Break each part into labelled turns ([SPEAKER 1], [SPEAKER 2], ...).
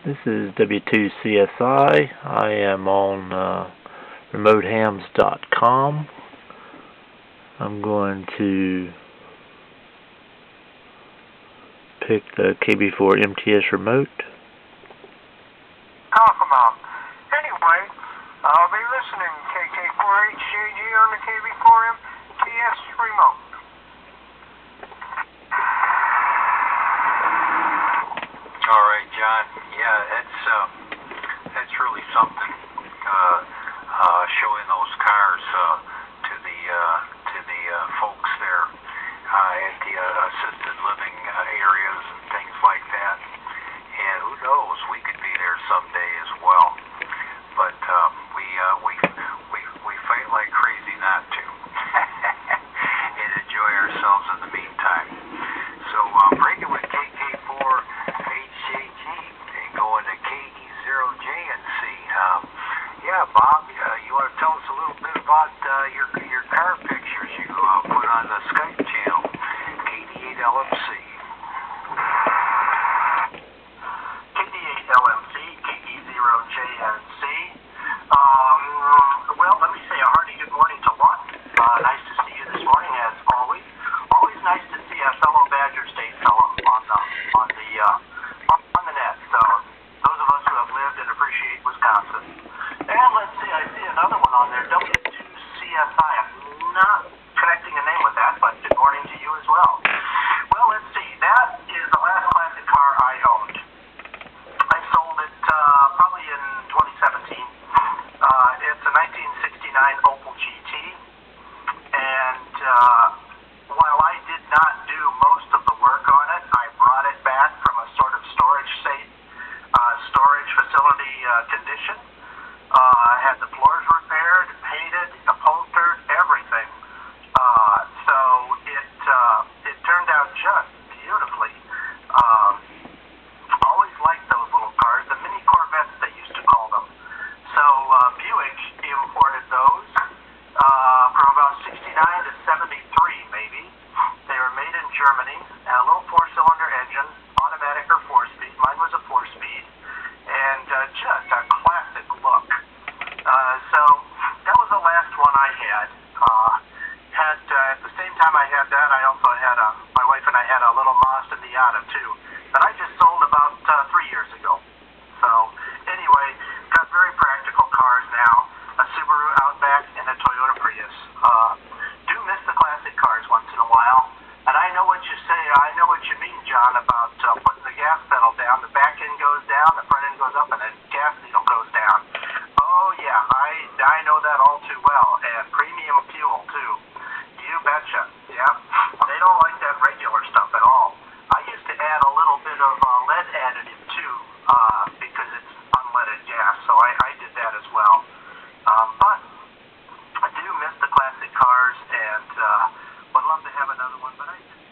[SPEAKER 1] This is W2CSI. I am on remotehams.com. I'm going to pick the KB4 MTS remote.
[SPEAKER 2] Awesome. Anyway, I'll be listening KK4HJG on the KB4 MTS remote.
[SPEAKER 3] All right, John. Yeah, that's really something. Showing those cars to the folks there at the assisted living areas and things like that. And who knows, we could be there someday as well. But we fight like crazy not to, and enjoy ourselves in the meantime. So breaking with KK4HJG and going to KE0JNC. Yeah, Bob, you want to tell us a little bit about your car pictures you put on the Skype channel, KD8LMC.
[SPEAKER 2] KD8LMC, KD0JNC. Well, let me say a hearty good morning to Lon. Nice to see you this morning, as always. Always nice to see a fellow Badger State fellow on the net. So those of us who have lived and appreciate Wisconsin. And let's see, I see another one on there, W2CSI. I'm not connecting a name with that, but good morning to you as well. Well, let's see, that is the last classic car I owned. I sold it probably in 2017. It's a 1969 Opel GT, and while I did not do most of the work on it, I brought it back from a sort of storage facility condition. I had the floors repaired, painted, upholstered, everything. So it turned out just beautifully. Always liked those little cars, the mini Corvettes they used to call them. So Buick imported those from about 69 to 73 maybe. They were made in Germany, and a little four-cylinder engine, automatic or four-speed. Mine was a four-speed, and just a classic look. So that was the last one I had. At the same time I had that, I also had my wife and I had a little Mazda Miata too, that I just sold about 3 years ago. So anyway, got very practical cars now, a Subaru Outback and a Toyota Prius. Do miss the classic cars once in a while, and I know what you say, I know what you mean, John, about putting the gas pedal down, the back end goes down, the front end goes up, and the gas needle goes down. Oh yeah, I know that all too well, and premium fuel too. You betcha, yeah. They don't like that regular stuff at all. I used to add a little bit of lead additive too, because it's unleaded gas, so I did that as well. But I do miss the classic cars, and would love to have another one, but I just...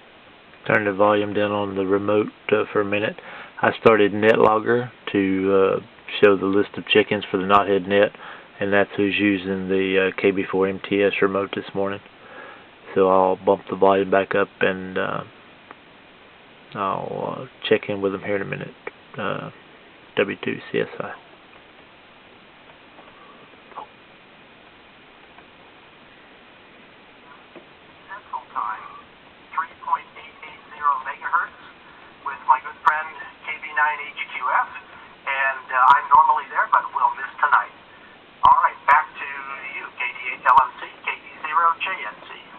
[SPEAKER 1] Turn the volume down on the remote for a minute. I started NetLogger to show the list of chickens for the Knotheads Net, and that's who's using the KB4 MTS remote this morning. So I'll bump the volume back up, and I'll check in with them here in a minute. W2CSI.
[SPEAKER 2] Central Time, 3.880 megahertz with my good friend KB9HQF, and I'm normally there, but will miss tonight. All right, back to you, KD8LMC, KD0JNC.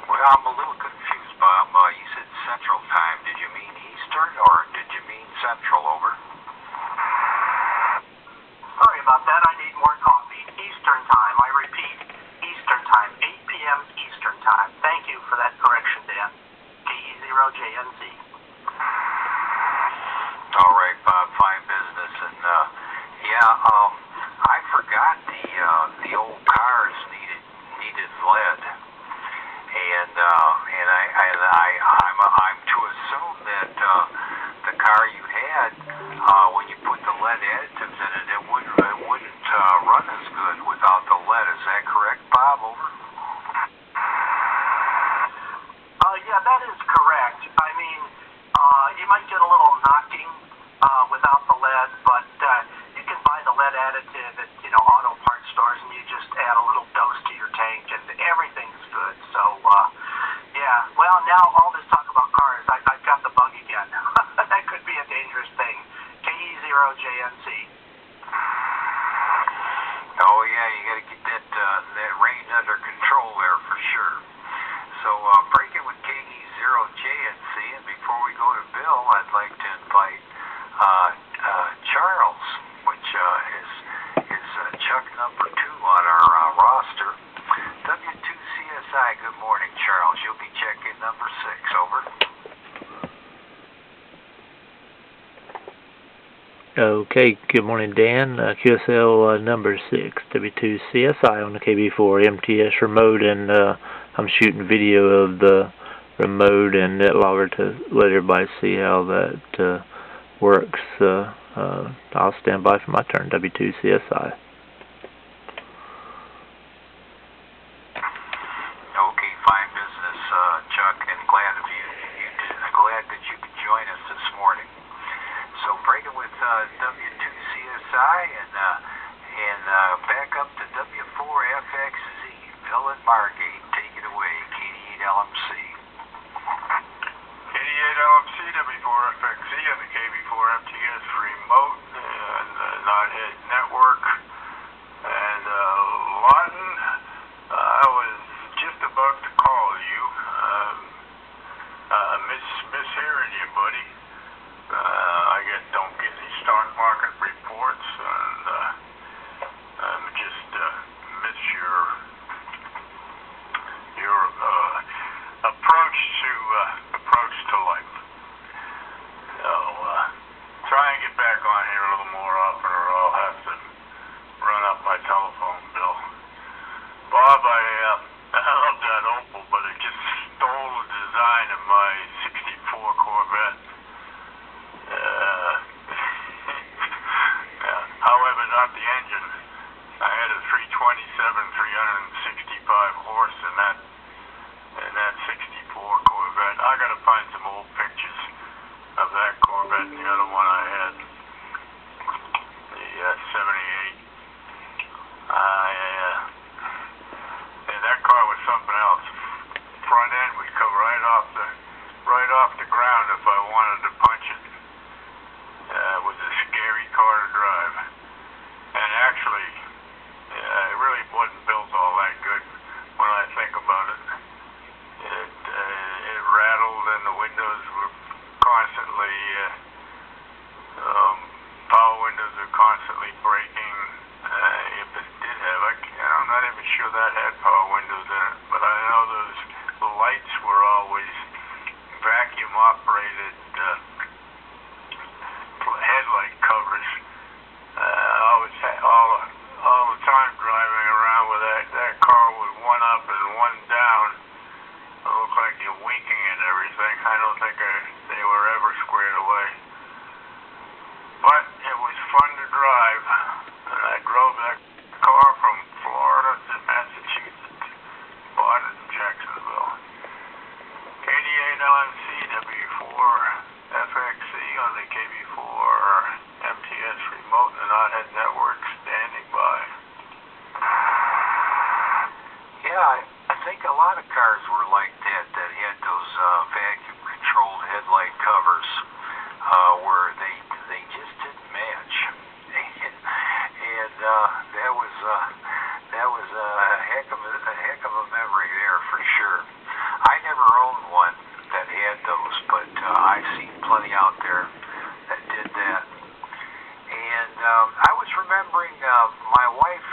[SPEAKER 3] Well, I'm a little confused, Bob. You said Central Time. Did you mean Eastern, or did you mean Central? Over.
[SPEAKER 2] Sorry about that. I need more coffee. Eastern Time. I repeat, Eastern Time. 8 p.m. Eastern Time. Thank you for that correction, Dan. KE0JNC.
[SPEAKER 3] All right, Bob. Fine business. And I forgot the old cars needed lead, and I'm to assume that the car you had, when you put the lead additives in it, it wouldn't run as good without the lead. Is that correct, Bob? Over.
[SPEAKER 2] Yeah, that is correct. I mean, you might get a little knocking without the lead, but you can buy the lead additive at, auto parts stores, and you just add a little dose to your tank, and everything's good. So, yeah. Well, now all this talk about cars, I've got the bug again. That could be a dangerous thing. KE0JNC.
[SPEAKER 3] Oh yeah, you got to get that range under control there for sure. So break it with KE0JNC, and before we go to Bill, I'd like to invite Charles, which is Chuck number 2 on our roster. W2CSI, good morning, Charles. You'll be check-in number 6, over.
[SPEAKER 1] Okay, good morning, Dan. QSL number 6, W2CSI on the KB4 MTS remote, and I'm shooting video of the remote and NetLogger to let everybody see how that works. I'll stand by for my turn, W2CSI.
[SPEAKER 3] Okay, fine business, Chuck, and glad that you could join us this morning. So break it with W2CSI and back up to W4FXZ. Bill and Margate, take it away. 88LMC.
[SPEAKER 4] 88LMC, W4FXZ on the KB4 MTS remote and the Knotheads Network. And Lawton, I was just about to call you. Miss hearing you, buddy. I don't get any stock market reports, and just miss your approach to life. So try and get back on here a little more often, or I'll have to run up my telephone bill. Bob, I love that Opal, but it just stole the design of my '64 Corvette. However, not the engine. I had a 327, 365 horse in that 64 Corvette. I gotta find some old pictures of that Corvette and the other one I had, the 78. That car was something else. Front end would come right off the ground if I wanted to punch it. It was a scary car to drive, and actually, it really wasn't built all that good when I think about it. It rattled, and the windows were constantly power windows are constantly breaking. If it did have, I'm not even sure that had power windows in it, but I know those lights were always vacuum operated headlight covers. All the time driving around with that car with one up and one down. It looked like you're winking and everything. I don't think they were ever squared away. But it was fun to drive, and I drove that car from Florida to Massachusetts. Bought it in Jacksonville. 88LMC W4FXC on the KB4 MTS remote and the Knothead Network, standing by.
[SPEAKER 3] Yeah, I think a lot of cars were like that had those vacuum-controlled headlight covers where they just didn't match, and that was a heck of a memory there for sure. I never owned one that had those, but I've seen plenty out there that did that. And I was remembering my wife.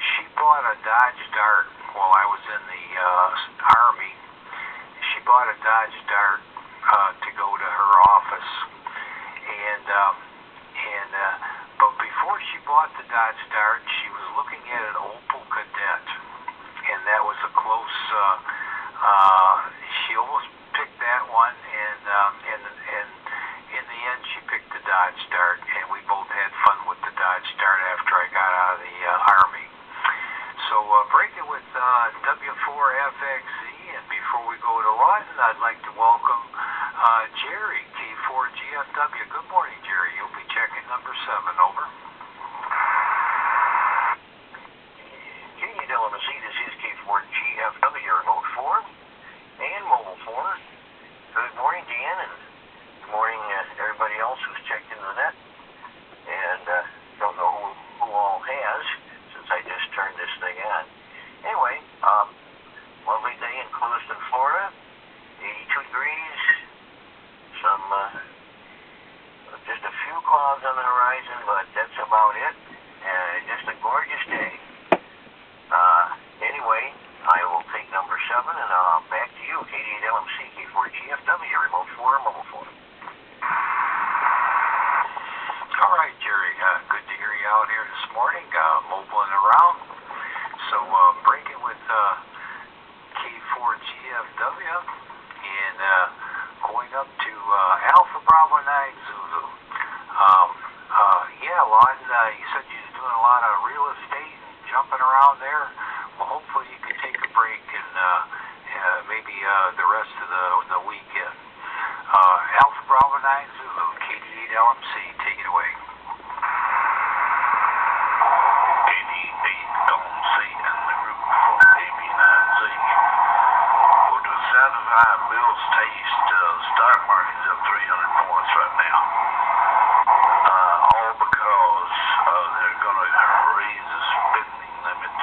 [SPEAKER 3] She bought a Dodge Dart while I was in the Army. She bought a Dodge Dart to go to her office, but before she bought the Dodge Dart, she was looking at an Opel Kadett, and that was a close. She almost picked that one, and in the end, she picked the Dodge Dart, and we both had fun with the Dodge Dart after I got out of the Army. So break it with W4FXZ, and before we go to Lawson, I'd like to welcome Jerry, K4GFW. Good morning, Jerry. You'll be checking number 7, over.
[SPEAKER 2] KDLMC, this is K4GFW, remote 4 and mobile 4. Good morning, Dan, and good morning everybody else who's checked into the net. And don't know who all has, since I just turned this thing on. Anyway, lovely day in Clewiston, Florida. 82 degrees. Some, just a few clouds on the horizon, but that's about it. Just a gorgeous day. Anyway, I will take number 7, and back to you, KD8LMC, K4GFW, remote 4, mobile 4.
[SPEAKER 3] All right, Jerry. Good to hear you out here this morning, mobiling around. So, breaking with K4GFW and going up to Alpha Bravo 9 Zulu. Yeah, Lon, you said you was doing a lot of real estate and jumping around there. Well, hopefully you can take a break and maybe the rest of the weekend. Alpha Bravo 9 Zulu, KD8LMC, take it away.
[SPEAKER 4] KD8LMC and the group from AB9Z. Well, to satisfy Bill's taste, the stock market's up 300 points right now. All because they're going to raise the spending limit.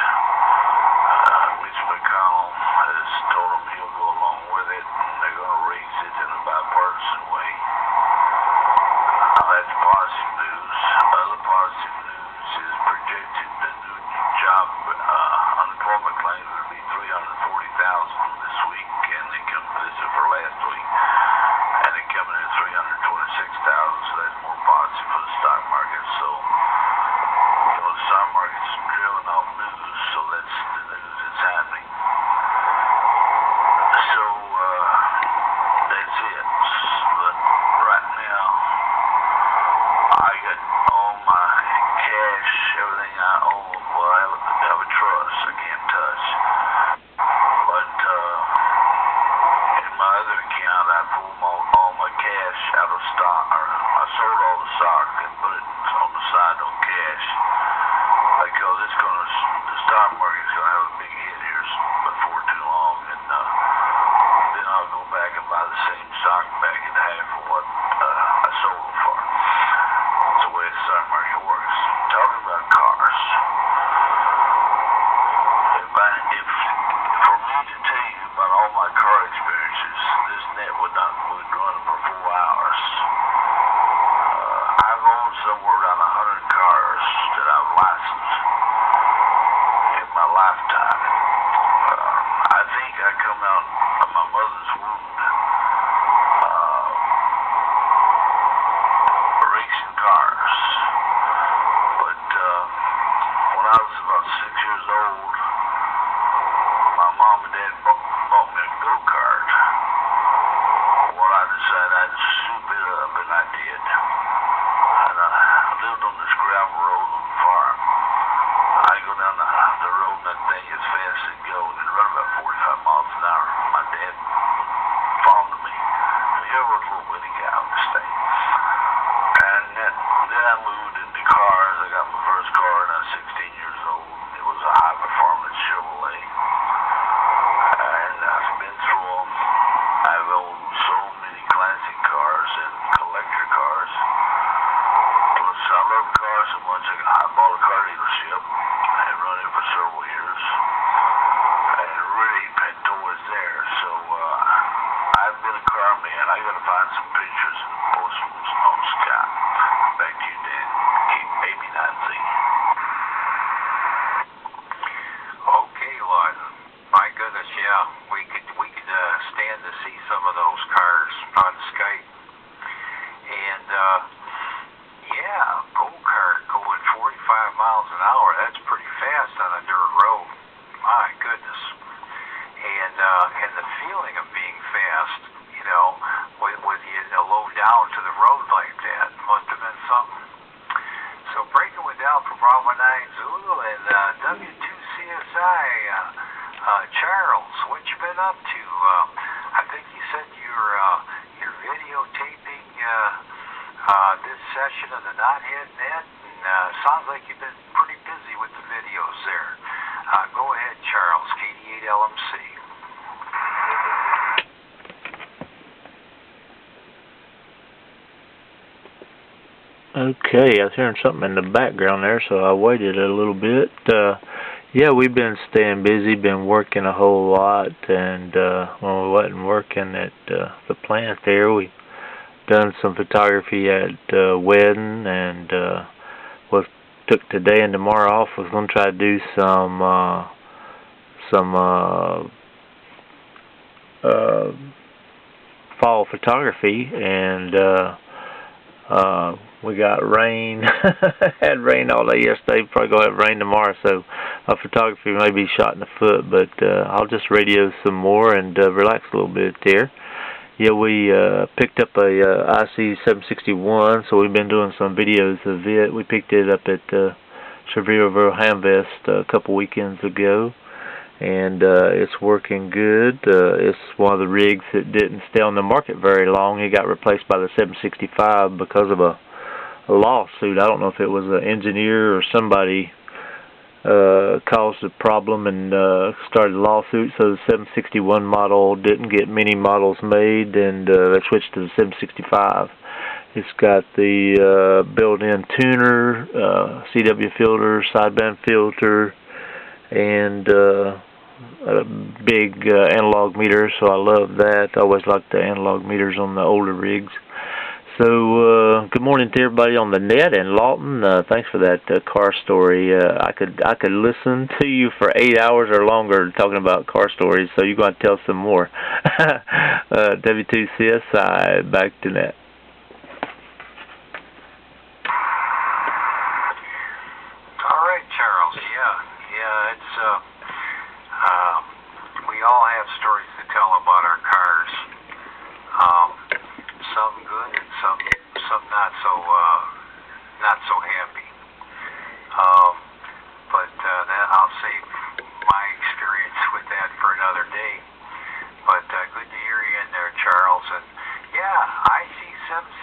[SPEAKER 4] Mitch McConnell has told them he'll go along with it, and they're going to raise it in a bipartisan way. That's positive news. Other positive news is projected the new job unemployment claims will be 340,000 this week, and this is for last week, and they're coming in at 326,000, so that's more positive for the stock market. So, the stock market's drilling off news, so that's the news that's happening. So, that's it. But right now, I got all my cash, everything I own. Well, I have a trust I can't touch. But in my other account, I pulled all my cash out of stock. Or I sold all the stock and put it on the side on cash, because the stock market's gonna have a big hit here before too long, and then I'll go back and buy the same stock back in half of what I sold it for. That's the way the stock market works. Talking about cars, if for me to tell you about all my car experiences, this net would run for 4 hours. I've owned somewhere around 100 cars that I've licensed in my lifetime. I think I come out of my mother's womb racing cars. But when I was about 6 years old, my mom and dad bought me a go-kart. Well, I decided I'd soup it up, and I did. And I lived on this gravel road on the farm. I go down the road, and that thing as fast as it goes, and run about 45 miles an hour. My dad followed me. And he was a little witty guy on this thing. And then I moved into cars. I got my first car when I was 16 years old. It was a high performance Chevrolet. And I've been through them. I've owned so many classic cars and collector cars. Plus, I love cars so much I bought a car dealership and run it for several years. And really been towards there. So I've been a car man. I got to find some pictures and post them on Skype. Back to you, Dan. Keep AB9Z.
[SPEAKER 3] Okay, Lawson. My goodness, yeah. We could stand to see some of those cars on Skype. And yeah, go-kart going 45 miles an hour. That's pretty fast on a dirt road. My goodness. And the feeling of being fast, with you low down to the road like that, must have been something. So breaking with Alpha Bravo 9 Zulu and W2CSI, Charles, what you been up to? I think you said you're videotaping this session of the Knothead Net, and sounds like you've been pretty busy with the videos there. Go ahead, Charles, KD8LMC.
[SPEAKER 1] Okay, I was hearing something in the background there, so I waited a little bit. Yeah, we've been staying busy, been working a whole lot, and when we wasn't working at the plant there, we done some photography at wedding, and we took today and tomorrow off. Was going to try to do some fall photography, and we got rain. Had rain all day yesterday. Probably gonna have rain tomorrow, so our photography may be shot in the foot. But I'll just radio some more and relax a little bit there. Yeah, we picked up a IC 761, so we've been doing some videos of it. We picked it up at Sevierville Hamvest a couple weekends ago, and it's working good. It's one of the rigs that didn't stay on the market very long. It got replaced by the 765 because of a lawsuit. I don't know if it was an engineer or somebody caused a problem and started a lawsuit, so the 761 model didn't get many models made, and they switched to the 765. It's got the built-in tuner, CW filter, sideband filter, and a big analog meter, so I love that. I always like the analog meters on the older rigs. So good morning to everybody on the net, and Lawton, thanks for that car story. I could listen to you for 8 hours or longer talking about car stories, so you're going to tell some more. W2CSI, back to net.
[SPEAKER 3] All right, Charles. Yeah, it's we all have stories to tell about our cars. Some good and some not so happy. But that I'll save my experience with that for another day. But good to hear you in there, Charles. And yeah, IC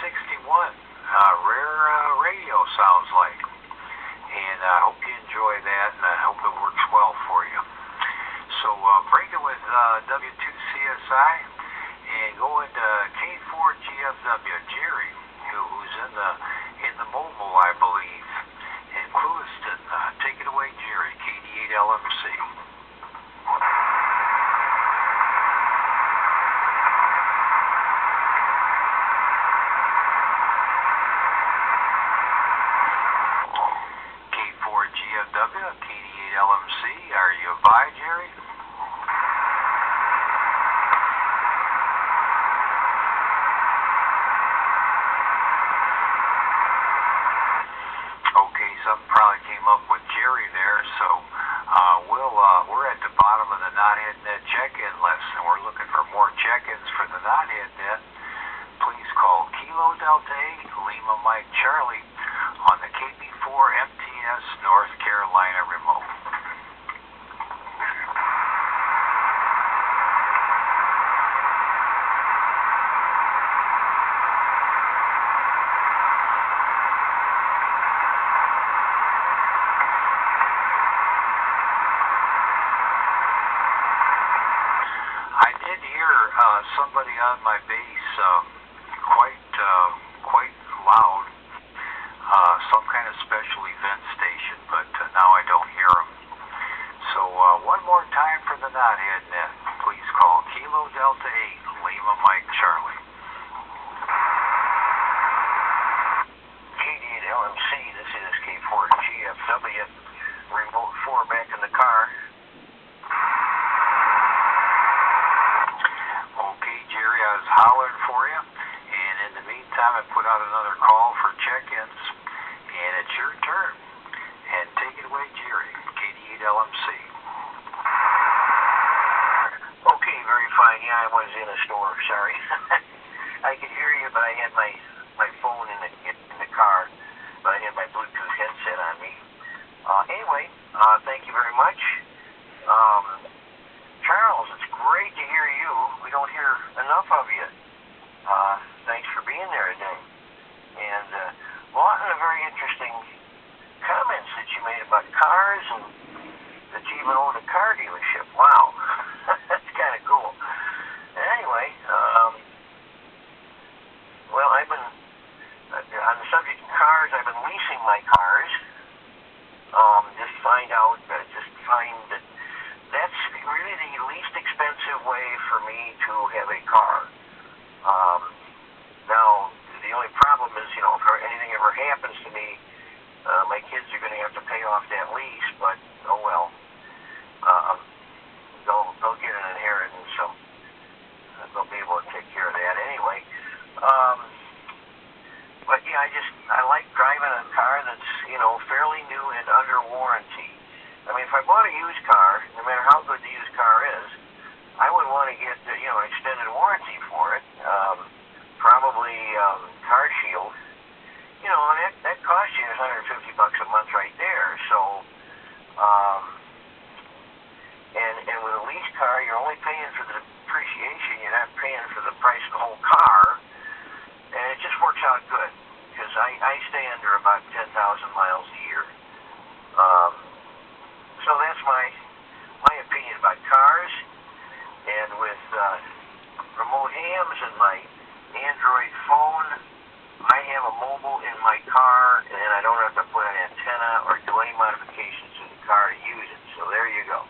[SPEAKER 3] 761, rare radio sounds like. And I hope you enjoy that, and I hope it works well for you. So break it with W2CSI and go into K4GFW, Jerry, who's in the mobile, I believe, in Clewiston. Take it away, Jerry, KD8LMC. K4GFW, KD8LMC, are you by, Jerry? Okay, something probably came up with Jerry there, so we're at the bottom of the Knothead Net check-in list, and we're looking for more check-ins for the Knothead Net. Please call Kilo Delta 8, Lima Mike Charlie on the KB4 MTS North Carolina remote. I did hear somebody on my base quite loud, some kind of special event station, but now I don't hear them. So one more time for the Knothead Net, please call Kilo Delta 8, Lima Mike Charlie.
[SPEAKER 2] KD8LMC, this is K4GFW, remote 4 back in the car.
[SPEAKER 3] Okay, Jerry, I was hollering for you, and in the meantime, I put out another call for check-ins, and it's your turn. And take it away, Jerry, KD8LMC.
[SPEAKER 2] Okay, very fine. Yeah, I was in a store. Sorry. I could hear you, but I had my phone in the car, but I had my Bluetooth headset on me. Anyway, thank you very much. Charles, it's great to hear you. We don't hear even owned a car dealership. Wow. That's kind of cool. Anyway, well, I've been, on the subject of cars, I've been leasing my cars. Just find that that's really the least expensive way for me to have a car. Now, the only problem is, if anything ever happens to me, my kids are going to have to pay off that lease, but oh well. They'll get an inheritance, so they'll be able to take care of that anyway. But yeah, I like driving a car that's, fairly new and under warranty. I mean, if I bought a used car, no matter how good the used car is, I would want to get, an extended warranty for it. Probably Car Shield. And that costs you $150 a month right there. So, and with a lease car, you're only paying for the depreciation. You're not paying for the price of the whole car. And it just works out good, because I stay under about 10,000 miles a year. So that's my opinion about cars. And with remote hams and my Android phone, I have a mobile in my car, and I don't have to put an antenna or do any modifications to the car to use it. So there you go.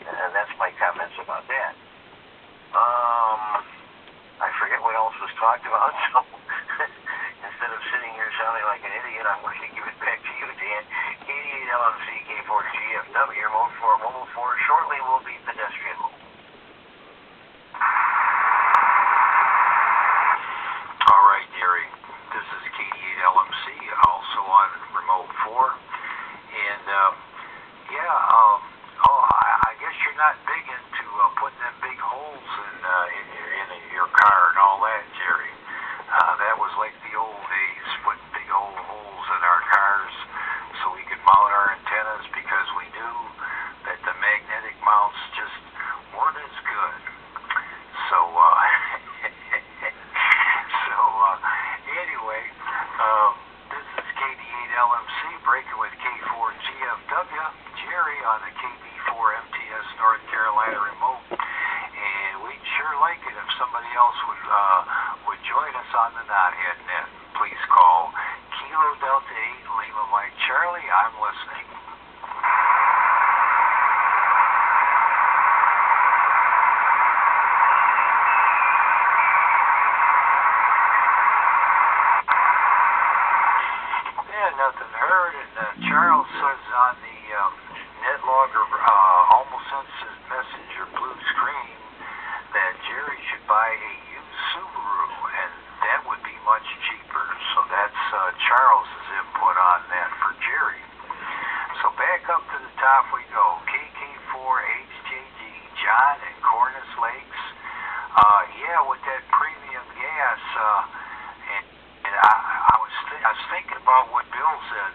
[SPEAKER 2] And that's my comments about that. I forget what else was talked about, so instead of sitting here sounding like an idiot, I'm going to give it back to you, Dan. 88 LMC K4 GFW, mode 4, mobile 4, shortly will be pedestrian mode.
[SPEAKER 3] All right, Gary. This is KD8 LMC, also on remote 4. And, I guess you're not big into putting them big holes in your car and all that, Jerry. That was like the old days, putting big old holes in our cars so we could mount our antennas, because we knew that the magnetic mounts just weren't as good. So, anyway, this is KD8 LMC breaking with K4 GFW, Jerry on the KB4 MTS North Carolina remote, and we'd sure like it if somebody else would join us on the Knotheads Net. Please call Kilo Delta 8 Lima Mike Charlie. I'm listening. Nothing heard, and Charles says on the net logger almost sends his messenger blue screen that Jerry should buy a used Subaru, and that would be much cheaper. So that's Charles's input on that for Jerry. So back up to the top we go. KK4HJG, John in Cornice Lakes. With that premium gas, and I was thinking about what Bill said.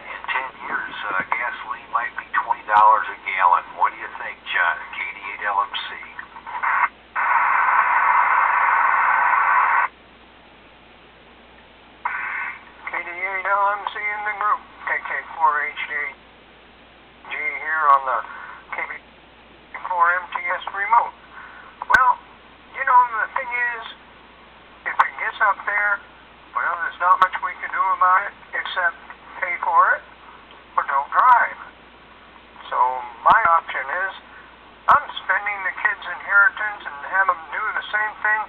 [SPEAKER 3] In 10 years, gasoline might be $20 a gallon. What do you think, John? KD8 LMC.
[SPEAKER 5] KD8 LMC in the group. KK4HJG here on the KB4 MTS remote. Well, the thing is, if it gets up there, well, there's not much we can do about it except pay for it or don't drive. So my option is I'm spending the kids' inheritance and have them do the same thing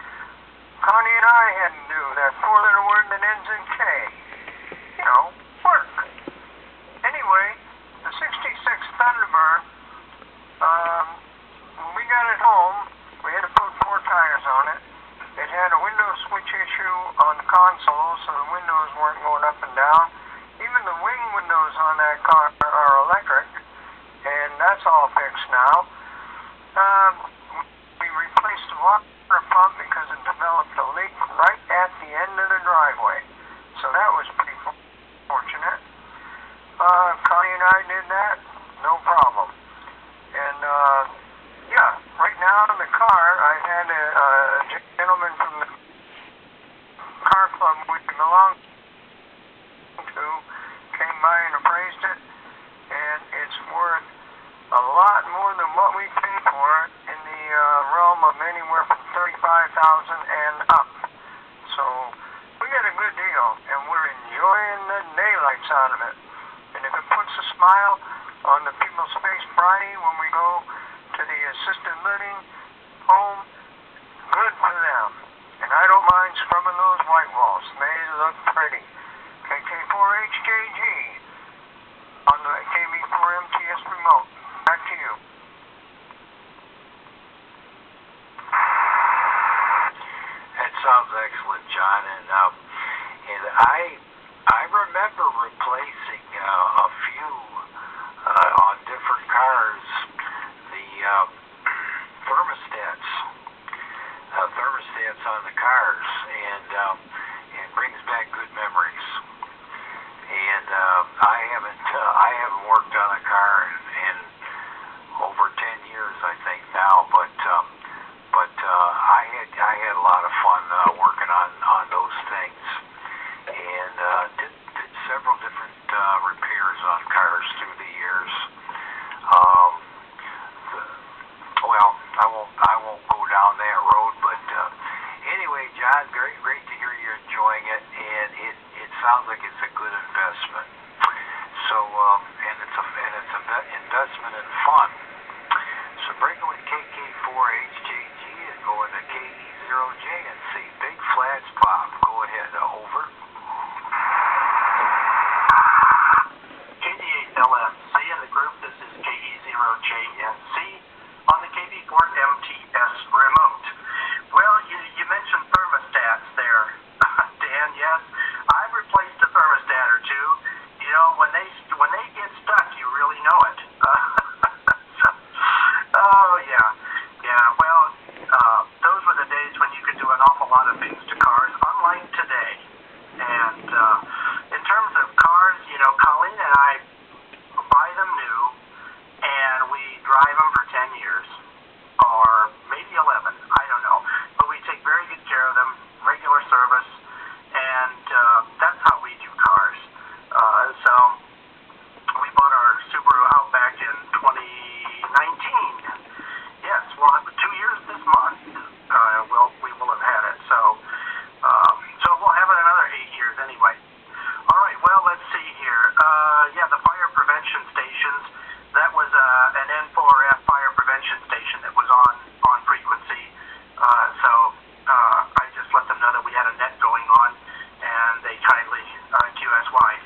[SPEAKER 5] Connie and I had to do, that four-letter word that ends in K. Work. Anyway, the 66 Thunderbird, when we got it home, we had to put 4 tires on it. It had a window switch issue on the console, so the windows weren't going up and down. Even the wing windows on that car are electric, and that's all fixed now. We replaced the water pump because it developed a leak right at the end of the driveway, so that was pretty fortunate. Connie and I did that, no problem. And right now in the car, I had a gentleman from the car club we belong to we pay for it in the realm of anywhere from $35,000 and up. So we get a good deal, and we're enjoying the daylights out of it. And if it puts a smile on the people's face Friday when we go to the assisted living home, good for them. And I don't mind scrubbing those white walls. They look pretty. KK4HJG on the KB4MTS remote. Back to you.
[SPEAKER 3] That sounds excellent, John. And I remember replacing a few on different cars the thermostats on the cars, and it brings back good memories. And I haven't worked on a car in over 10 years, I think now, but I had a lot of fun working on those things, and did several different repairs on cars through the years. Well, I won't go down that road, but anyway, John, great to hear you're enjoying it, and it sounds like it's a good investment. So and it's an investment in fun. So breaking with KK4HJG and going to KE0J and see Big Flats Pop. Go ahead, over.
[SPEAKER 2] KD8LMC in the group, this is KE0JNC on the KB4MTS remote. Well, you mentioned thermostats there, Dan. Yes, I've replaced a thermostat or two. You know, when they get stuck, you really know it. Oh yeah. Well, those were the days when you could do an awful lot of things to cars, unlike today. And in terms of cars, you know, Colleen and I buy them new, and we drive them for 10 years, or maybe 11. I don't know, but we take very good care of them, regular service, and that's how we do cars. So we bought our Subaru Outback in 2019. Yes, we'll have 2 years this month. We will have had it. So we'll have it another 8 years anyway. All right. Well, let's see here. Yeah, the fire prevention stations. That was an N4F fire prevention station that was on frequency. So I just let them know that we had a net going on, and they kindly QSY'd.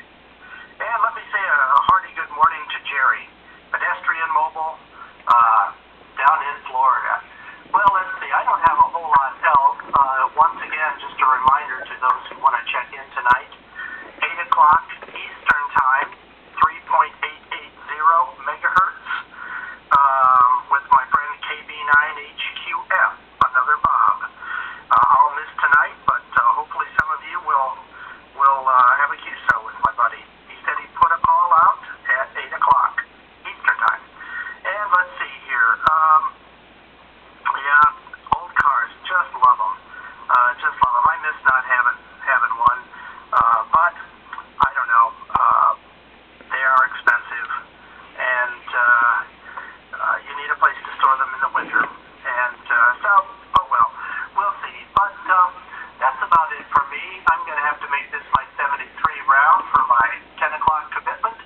[SPEAKER 2] And let me say a hearty good morning to Jerry, pedestrian mobile, down in Florida. Well, let's see. I don't have a whole lot else. Once again, just a reminder to those who want to check in tonight, 8 o'clock Eastern Time, 3.880 megahertz, with my friend KB9HQF, another Bob. I'll miss tonight, but hopefully some of you will have a QSO with my buddy. He said he'd put a call out at 8 o'clock Eastern Time. And let's see here. Yeah, old cars, just love them. I miss not having one, but I don't know. They are expensive, and you need a place to store them in the winter. And so, oh well, we'll see. But that's about it for me. I'm going to have to make this my 73 round for my 10 o'clock commitment.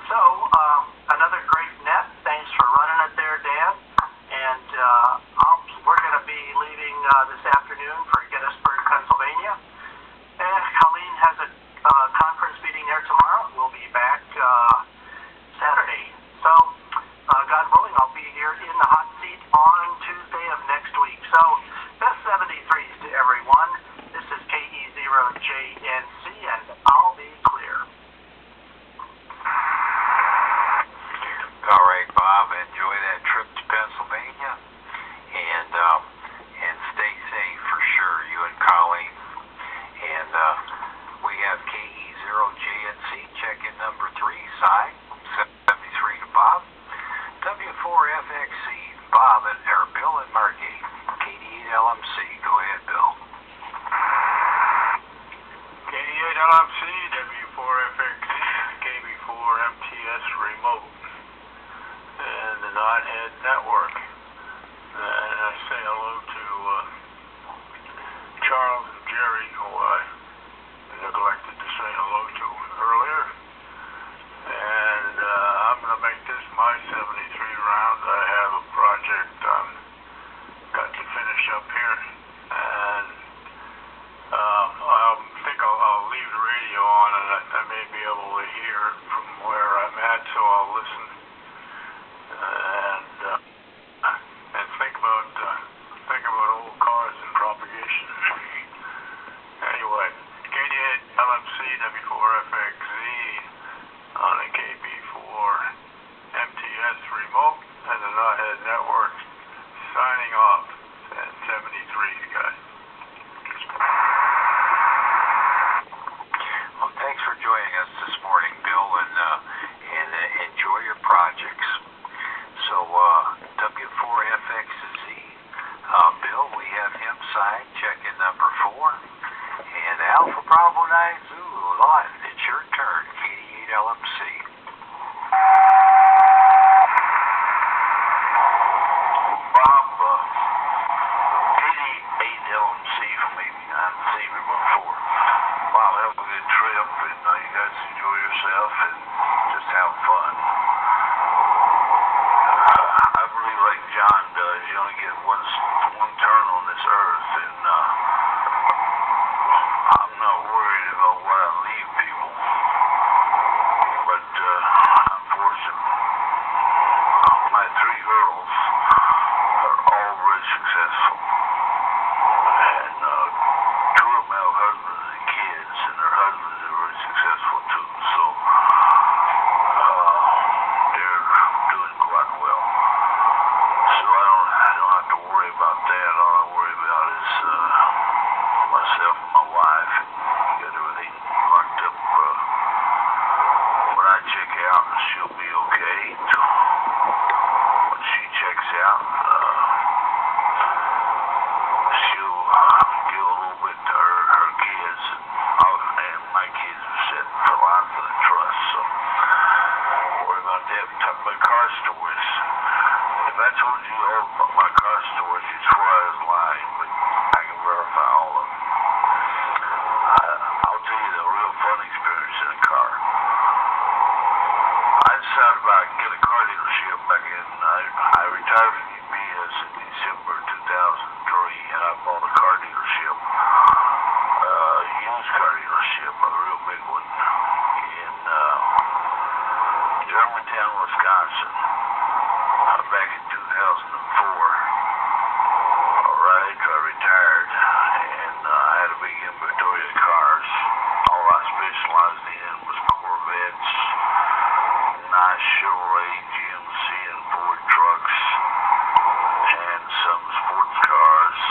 [SPEAKER 2] So another great net. Thanks for running it there, Dan. And we're going to be leaving this afternoon for Gettysburg, Pennsylvania. And Colleen has a conference meeting there tomorrow. We'll be back Saturday. So, God willing, I'll be here in the hot seat on Tuesday of next week.
[SPEAKER 4] Network. And I say hello to Charles and Jerry, who I neglected to say hello to earlier. And I'm going to make this my 73 round. I have a project got to finish up here. And I think I'll leave the radio on, and I may be able to hear from where I'm at, so I'll listen. And think about old cars and propagation. Anyway, 88 LMC W4FXZ on a KB4 MTS remote and the Knotheads Network signing off at 73, guys.
[SPEAKER 3] Well, thanks for joining us this morning, Bill, and enjoy your projects. So, W4FXZ, Bill, we have him signed, check-in number 4. And Alpha Bravo 9 Zulu, live, it's your turn, KD8 LMC.
[SPEAKER 4] Bob, 88 LMC from 89 Remote 4. Wow, that was a good trip, and you guys enjoy yourself and just have fun. I believe like John does, you only get one turn on this earth, and I'm not worried about what I leave people, but unfortunately, my 3 girls are all very successful, and 2 of them have husbands and kids, and their husbands are very successful too, so they're doing quite well. So I don't have to worry about that. All I worry about is myself and my wife, and get everything locked up. When I check out, she'll be okay. So when she checks out, she'll give a little bit to her kids, and my kids are set for life in the trust. So don't worry about that. Talk about car stores. If I told you all about my car stores, you'd swear I was lying, but I can verify all of them. I'll tell you the real fun experience in a car. I decided I could get a car dealership back in, I retired from UPS in December 2003, and I bought a car dealership, used car dealership, a real big one, in Germantown, Wisconsin, back in 2004. Right after I retired, and I had a big inventory of cars. All I specialized in was Corvettes, nice Chevrolet, GMC, and Ford trucks, and some sports cars,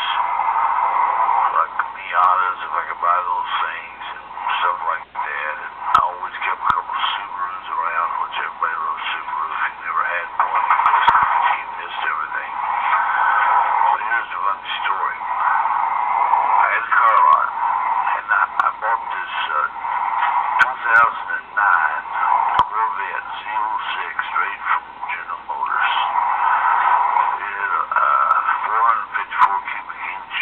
[SPEAKER 4] like Miatas, if I could buy those things, and stuff like that. And I always kept a couple of Subarus around, which everybody loves Subarus. If you never had one, you missed everything. But here's the funny story. I had a car lot, and I bought this 2009 Corvette Z06 straight from General Motors. It had a 454 cubic inch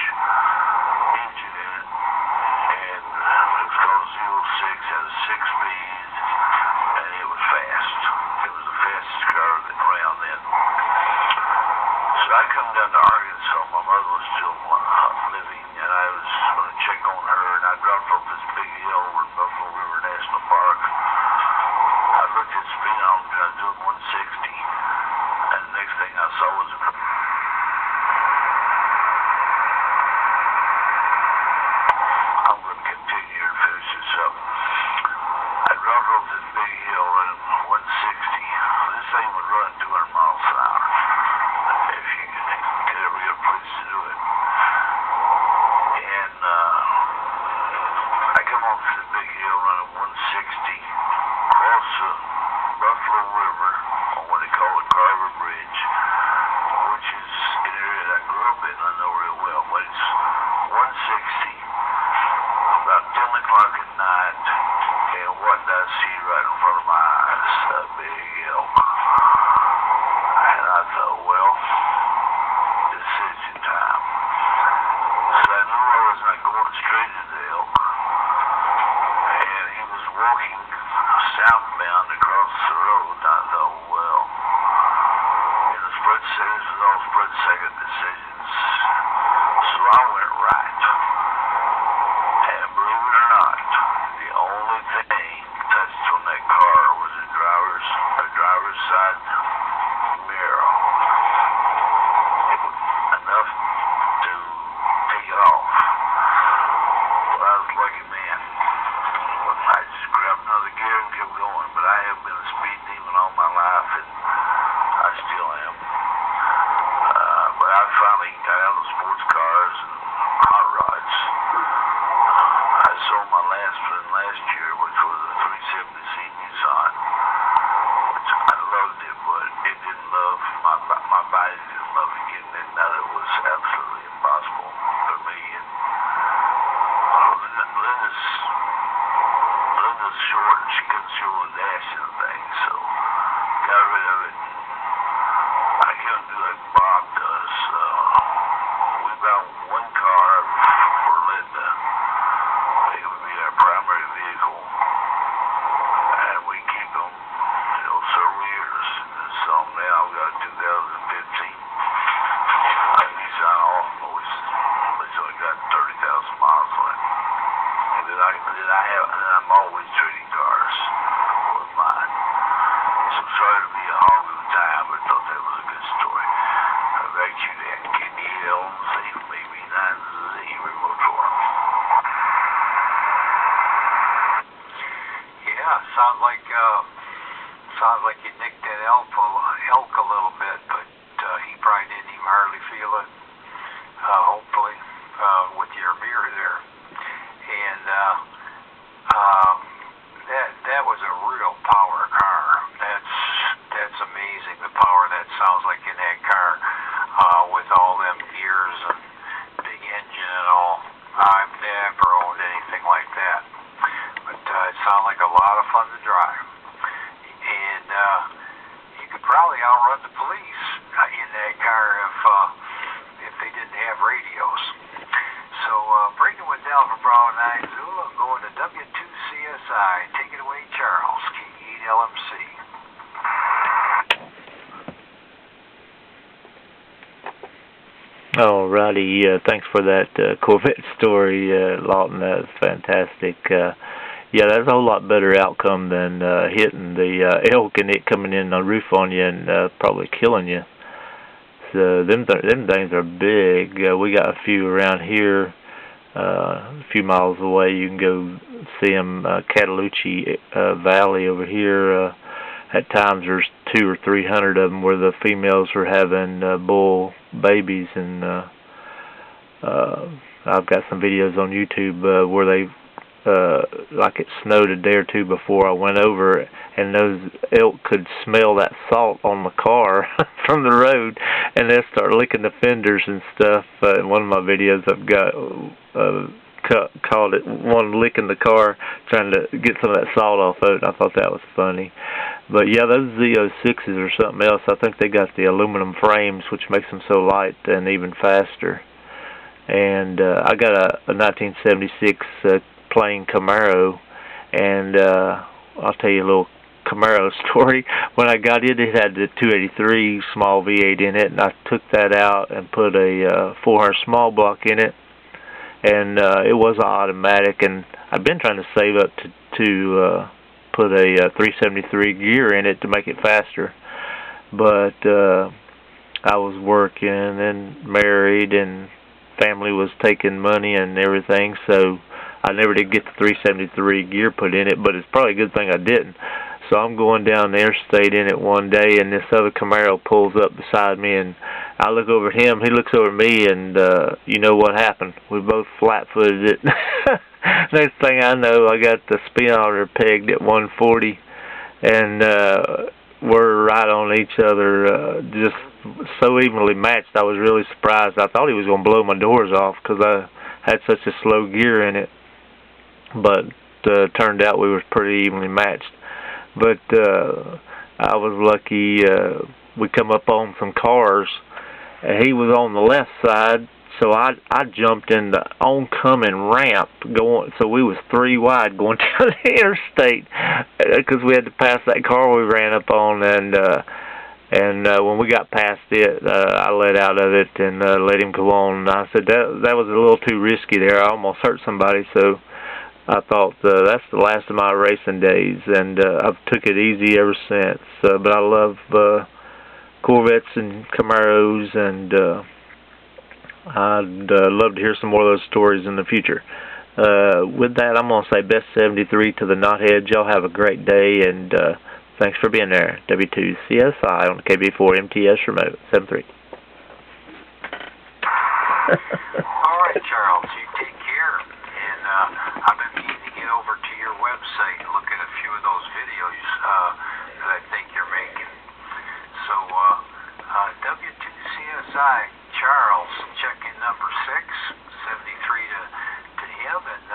[SPEAKER 4] engine in it, and it was called Z06, had 6 speeds, and it was fast. It was the fastest car around then. So I come down to Arkansas. My mother was still living, and I was going to check on her, and I dropped off this big hill over at Buffalo River National Park. I looked at speedometer, I was doing 160, and the next thing I saw was I'm going to continue to finish this up. I dropped off this big hill running 160. This thing would run 200 miles an hour if you could get a real place to do it. And I come off this big hill running 160, cross the Buffalo River on what they call the Carver Bridge, which
[SPEAKER 3] split-second decisions. So I went right. And believe it or not, the only thing touched on that car was the driver's side mirror. It was enough to take it off. Well, I was a lucky man. Well, I just grabbed another gear and kept going. But I have been a speed demon all my life, and I still am. But I finally got out of sports cars and hot rods. I sold my last one last year, which was a 370C Nissan, which I loved it, but it didn't love, my body didn't love it getting it. Now it was absolutely impossible for me. And Linda's short, and she couldn't show the dash and things, so got rid of it. I couldn't do like Bob does. We bought one car for Linda. It would be our primary vehicle, and we keep them, several years. So now we got a 2015 Nissan Altima, which only got 30,000 miles on it. And then I'm always trading cars with mine. So sorry to be a hog of the time, but I thought that was a good story. I bet you that KDLZ, maybe 9Z remote for them.
[SPEAKER 5] Yeah, sounds like you nicked that elk a little bit, but he probably didn't even hardly feel it. Hopefully, with your mirror there, and that was a real power car. That's amazing, the power that sounds like in that car, with all them gears and big engine and all. I've never owned anything like that, but it sounded like a lot of fun to drive, and you could probably outrun the police in that car if they didn't have radios. So breaking with Delta Bravo 9 Zulu, I'm going to W2CSI. Take it away, Charles, KE8LMC.
[SPEAKER 1] Alrighty, thanks for that Corvette story, Lawton. That's fantastic. Yeah, that's a whole lot better outcome than hitting the elk and it coming in on the roof on you and probably killing you. So them things are big. We got a few around here, a few miles away. You can go see them, Cataloochee Valley over here. At times there's 200 or 300 of them where the females are having bull babies, and I've got some videos on YouTube where they like it snowed a day or two before I went over, and those elk could smell that salt on the car from the road, and they'll start licking the fenders and stuff. In one of my videos I've got called it one licking the car, trying to get some of that salt off of it. I thought that was funny. But yeah, those Z06s or something else. I think they got the aluminum frames, which makes them so light and even faster. And I got a 1976 plain Camaro, and I'll tell you a little Camaro story. When I got it, it had the 283 small V8 in it, and I took that out and put a 400 small block in it, and it was automatic. And I've been trying to save up to put a 373 gear in it to make it faster, but I was working and married, and family was taking money and everything, so I never did get the 373 gear put in it, but it's probably a good thing I didn't. So I'm going down the interstate in it one day, and this other Camaro pulls up beside me, and I look over at him, he looks over at me, and you know what happened? We both flat-footed it. Next thing I know, I got the speedometer pegged at 140, and we're right on each other, just so evenly matched. I was really surprised. I thought he was going to blow my doors off because I had such a slow gear in it, but turned out we were pretty evenly matched. But I was lucky. We come up on some cars. He was on the left side, so I jumped in the oncoming ramp going. So we was 3 wide going down the interstate because we had to pass that car we ran up on, and And when we got past it, I let out of it and let him go on. And I said that was a little too risky there. I almost hurt somebody, so I thought that's the last of my racing days, and I've took it easy ever since. But I love Corvettes and Camaros, and I'd love to hear some more of those stories in the future. With that, I'm going to say best 73 to the Knotheads. Y'all have a great day, and thanks for being there. W2CSI on the KB4 MTS remote 73.
[SPEAKER 3] All right, Charles, you take care. And I've been meaning to get over to your website and look at a few of those videos that I think you're making. So, W2CSI, Charles, check-in number 6, 73 to him, and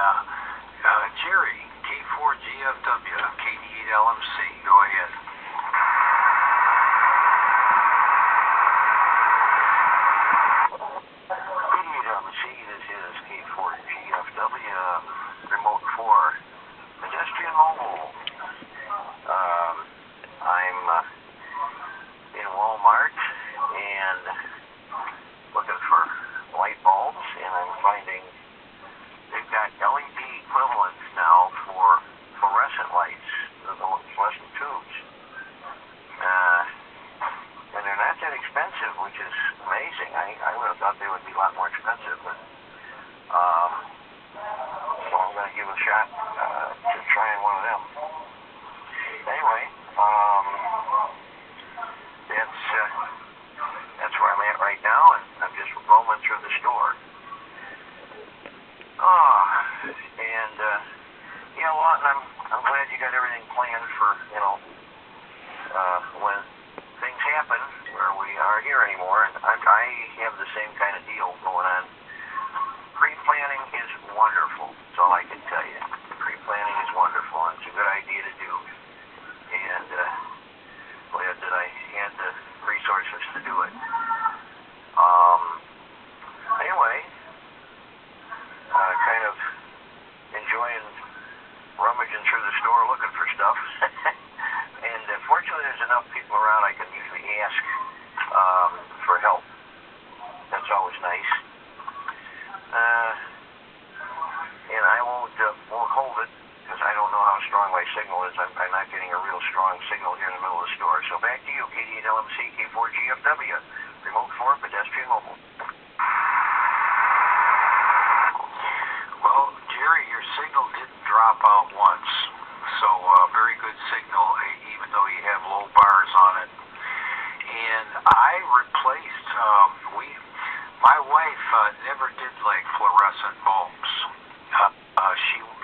[SPEAKER 3] Jerry, K4GFW, KD8LMC, go ahead.
[SPEAKER 5] KD8LMC, this is K4GFW, remote for pedestrian mobile. I'm in Walmart and looking for light bulbs, and I'm finding they've got LED equivalents now for fluorescent lights, the fluorescent tubes. And they're not that expensive, which is amazing. I would have thought they would be a lot more expensive, but so I'm going to give it a shot to trying one of them. Anyway, that's where I'm at right now, and I'm just roaming through the store. And I'm glad you got everything planned for, when things happen where we aren't here anymore, and I have the same kind of deal going on. Pre-planning is wonderful. That's all I can tell you. Pre-planning is wonderful, and it's a good idea to do, and glad that I had the resources to do it. Anyway, kind of enjoying rummaging through the store looking for stuff. And fortunately there's enough people around I can usually ask for help. That's always nice. And I won't hold it because I don't know how strong my signal is. I'm not getting a real strong signal here in the middle of the store. So back to you, KD8LMC, K4GFW, remote for pedestrian mobile.
[SPEAKER 3] Well, Jerry, your signal didn't drop out once, so very good signal, even though you have low bars on it. And I replaced, my wife never did like fluorescent bulbs.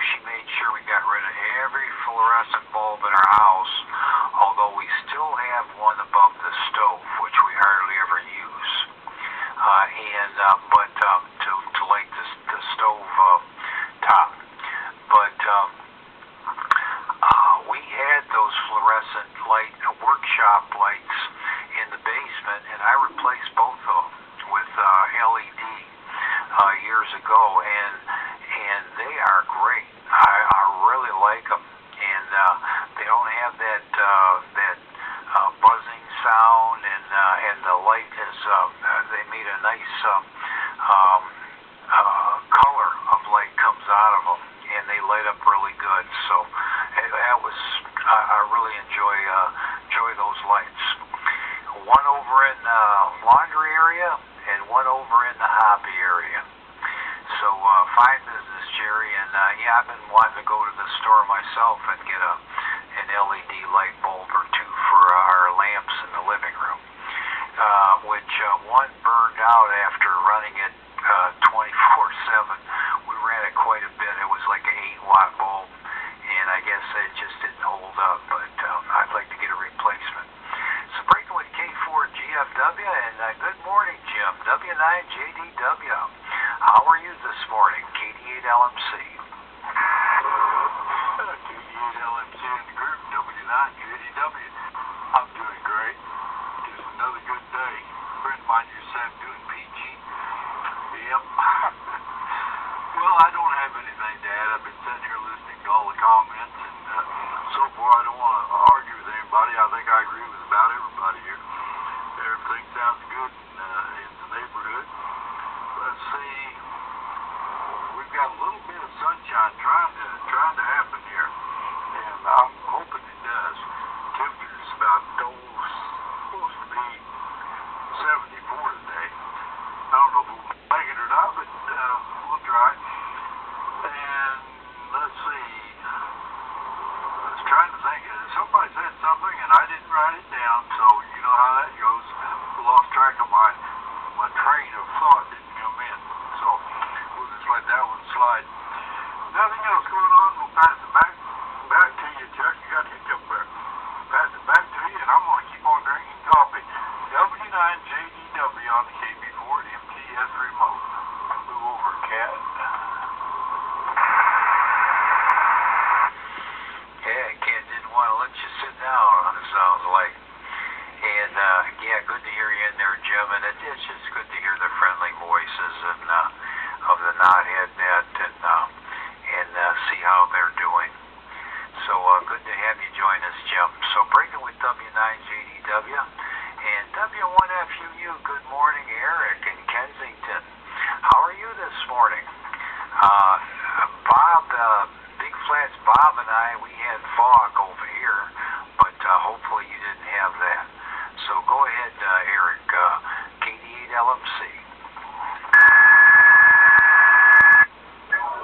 [SPEAKER 3] She made sure we got rid of every fluorescent bulb in our house, although we still have one above the stove, which we hardly ever use. But to light the stove top. But we had those fluorescent workshop lights in the basement, and I replaced both of them with LED years ago, and they are great. I really like them, and they don't have that buzzing sound, and the light is they made a nice color of light comes out of them, and they light up really good. So I really enjoy those lights. One over in the laundry area and one over in the hobby area. So fine business, Jerry, and yeah, I've been wanting to go to the store myself and get an LED light bulb or two for our lamps in the living room, which one burned out after running it 24/7. We ran it quite a bit. It was like an 8-watt bulb, and I guess it just didn't hold up, but I'd like to get a replacement. So breaking with K4GFW, and good morning, Jim, W9JDW. How are you this morning, KD8LMC?
[SPEAKER 4] KD8LMC in the group, W9JDW. I'm doing great. Just another good day. A friend of mine just said I'm doing PG. Yep. Well, I don't have anything to add. I've been sitting here listening to all the comments, and so far I don't want to argue with anybody. I think I agree with about everybody here.
[SPEAKER 3] sounds good in the neighborhood. Let's see. We've got a little bit of sunshine trying to happen here, and I'm hoping it does. Temperature's about supposed to be 74 today. I don't know if we'll make it or not, but we'll try. And let's see. I was trying to think. Somebody said something, and I didn't write it down, so you know how that goes. Lost track of my train of thought didn't come in, so we'll just let that one slide. Nothing else going on. We'll pass it back to you, Chuck. You got a hiccup there. Pass it back to you, and I'm going to keep on drinking coffee. W9JDW on the KB4 MTS remote. Move over, Cat.
[SPEAKER 6] Yeah, Cat didn't want to let you sit down, it sounds like. And, yeah, good to hear you in there, Jim. And it's just good to hear the friendly voices of the Knothead Net and see how they're doing. So good to have you join us, Jim. So breaking with W9JDW and W1FUU, good morning, Eric in Kensington. How are you this morning? Bob, Big Flats Bob and I, we had fog over here, but hopefully you didn't have that. So go ahead, Eric, KD8LMC.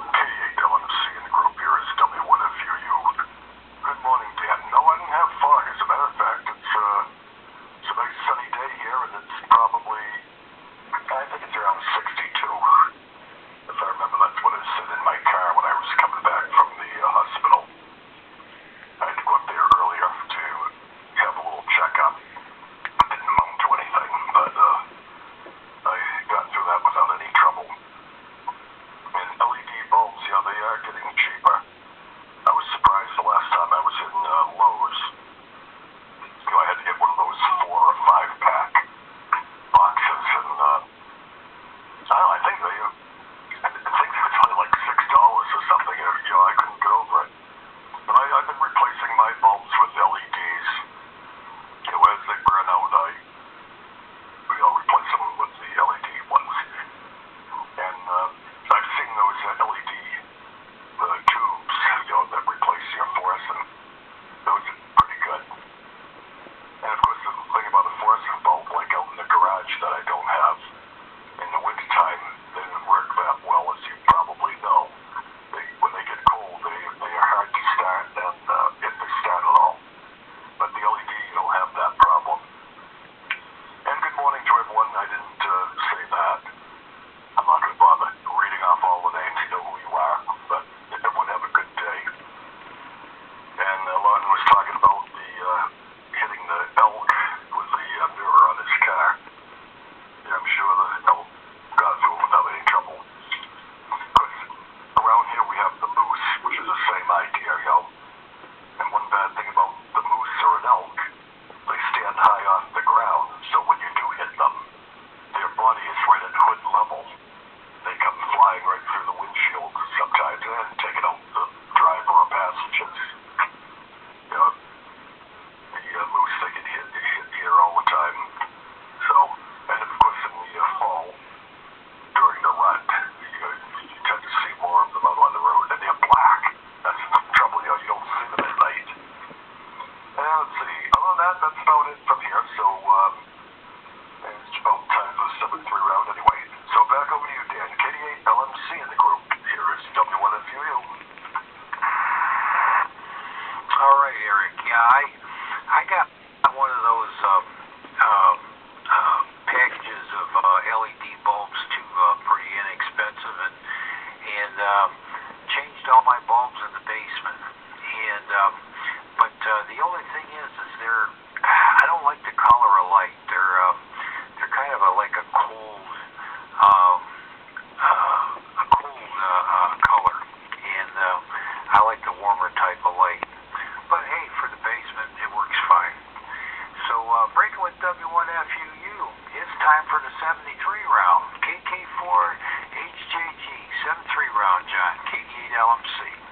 [SPEAKER 3] KD8LMC in the group here is W1FUU. Good morning, Dan. No, I didn't have fog. As a matter of fact, it's a nice sunny day here, and it's probably, I think it's around 62. If I remember, that's what it said in my car when I was coming back from the hospital. I had to go up there earlier to have a little checkup. It didn't amount to anything, but I got through that without any trouble. And LED bulbs, yeah, they are getting cheaper. I was surprised the last time I was in Lowe's. You know, I had to get one of those 4 or 5 pack boxes, and I don't know, I think it's only like $6 or something. You know, I couldn't get over it. But I've been replacing my bulbs with LEDs. You know, as they burn out, I'll replace them with the LED ones. And I've seen those LED tubes, you know, that replace your fluorescent. Those are pretty good. And of course, the thing about a fluorescent bulb, like out in the garage that I don't have, in the wintertime, they don't work that well, as you probably know. When they get cold, they are hard to start, and if they start at all. But the LED, you don't have that problem. And good morning to everyone. I didn't say that. I'm not going to bother reading off all the names. You know who you are. But everyone have a good day. And Lawton was talking about the hitting the elk with the mirror on his car. Yeah, I'm sure the elk got through it without any trouble. Because around here we have the moose, which is the same idea, you know. And one bad thing about the moose or an elk, they stand high off the ground, so when you do hit them, their body is right at hood level. They come flying right through the windshield sometimes and taking out the driver or passengers. You know, the moose, they get hit here all the time. So, and of course in the fall, during the rut, you tend to see more of them out on the road, and they're black. That's the trouble, you know, you don't see them at night. And let's see, other than that, that's about it from here. So, it's about time for the 7-3 round anyway. So back over to you, Dan. KD8LMC in the group. Here is W1FUU.
[SPEAKER 6] All right, Eric. Yeah, I got one of those packages of LED bulbs too, pretty inexpensive, and changed all my bulbs in the basement. And but the only thing is I don't like the color of light. They're kind of like a cold color, and I like the warmer type of light. But hey, for the basement, it works fine. So breaking with W1FUU, it's time for the 73 round. KK4 HJG 73 round, John. KD8LMC.